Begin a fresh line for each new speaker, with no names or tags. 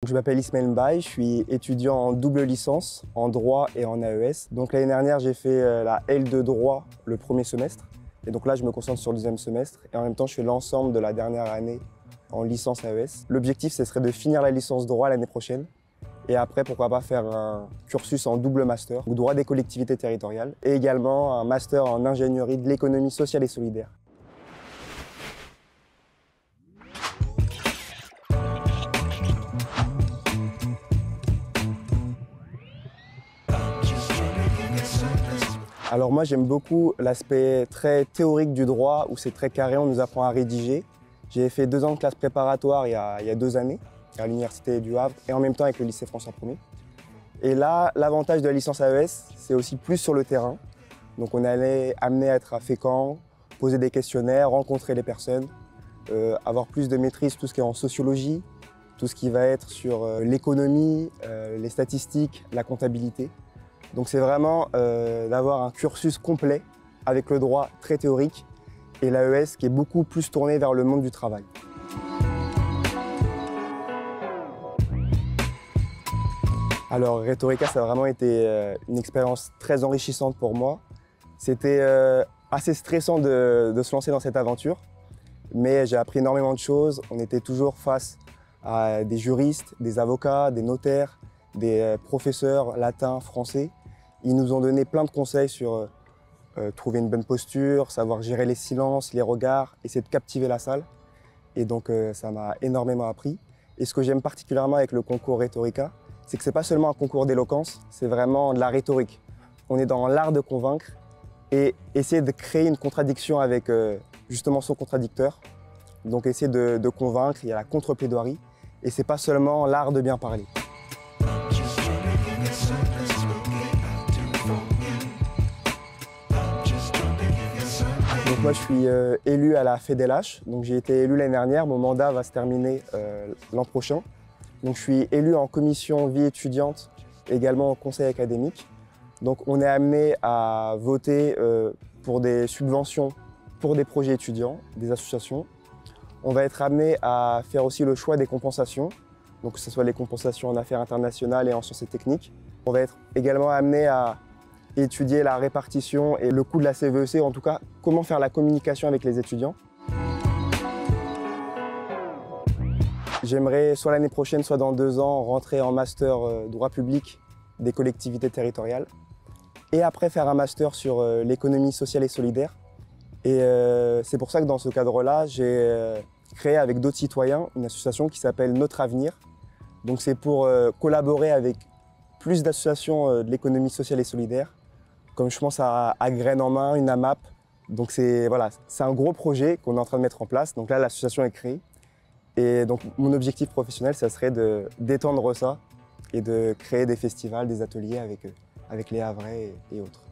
Je m'appelle Ismaël Mbaye, je suis étudiant en double licence, en droit et en AES. Donc l'année dernière, j'ai fait la L2 droit le premier semestre. Et donc là, je me concentre sur le deuxième semestre. Et en même temps, je fais l'ensemble de la dernière année en licence AES. L'objectif, ce serait de finir la licence droit l'année prochaine. Et après, pourquoi pas faire un cursus en double master, ou droit des collectivités territoriales, et également un master en ingénierie de l'économie sociale et solidaire. Alors moi, j'aime beaucoup l'aspect très théorique du droit, où c'est très carré, on nous apprend à rédiger. J'ai fait 2 ans de classe préparatoire il y a 2 années, à l'Université du Havre, et en même temps avec le lycée François Ier. Et là, l'avantage de la licence AES, c'est aussi plus sur le terrain. Donc on est amené à être à Fécamp, poser des questionnaires, rencontrer les personnes, avoir plus de maîtrise tout ce qui est en sociologie, tout ce qui va être sur l'économie, les statistiques, la comptabilité. Donc c'est vraiment d'avoir un cursus complet avec le droit très théorique et l'AES qui est beaucoup plus tourné vers le monde du travail. Alors Rhetorica, ça a vraiment été une expérience très enrichissante pour moi. C'était assez stressant de se lancer dans cette aventure, mais j'ai appris énormément de choses. On était toujours face à des juristes, des avocats, des notaires, des professeurs latins, français. Ils nous ont donné plein de conseils sur trouver une bonne posture, savoir gérer les silences, les regards, essayer de captiver la salle. Et donc ça m'a énormément appris. Et ce que j'aime particulièrement avec le concours Rhetorica, c'est que ce n'est pas seulement un concours d'éloquence, c'est vraiment de la rhétorique. On est dans l'art de convaincre et essayer de créer une contradiction avec justement son contradicteur. Donc essayer de convaincre, il y a la contre-plaidoirie. Et ce n'est pas seulement l'art de bien parler. Donc moi je suis élu à la FEDELH, donc j'ai été élu l'année dernière, mon mandat va se terminer l'an prochain. Donc je suis élu en commission vie étudiante, également au conseil académique. Donc on est amené à voter pour des subventions pour des projets étudiants, des associations. On va être amené à faire aussi le choix des compensations, donc que ce soit les compensations en affaires internationales et en sciences et techniques. On va être également amené à étudier la répartition et le coût de la CVEC, en tout cas, comment faire la communication avec les étudiants. J'aimerais, soit l'année prochaine, soit dans 2 ans, rentrer en master droit public des collectivités territoriales et après faire un master sur l'économie sociale et solidaire. Et c'est pour ça que dans ce cadre-là, j'ai créé avec d'autres citoyens une association qui s'appelle Notre Avenir. Donc c'est pour collaborer avec plus d'associations de l'économie sociale et solidaire, comme je pense à Graines en Main, une AMAP. Donc c'est un gros projet qu'on est en train de mettre en place. Donc là, l'association est créée. Et donc mon objectif professionnel, ça serait d'étendre ça et de créer des festivals, des ateliers avec les Havrais et autres.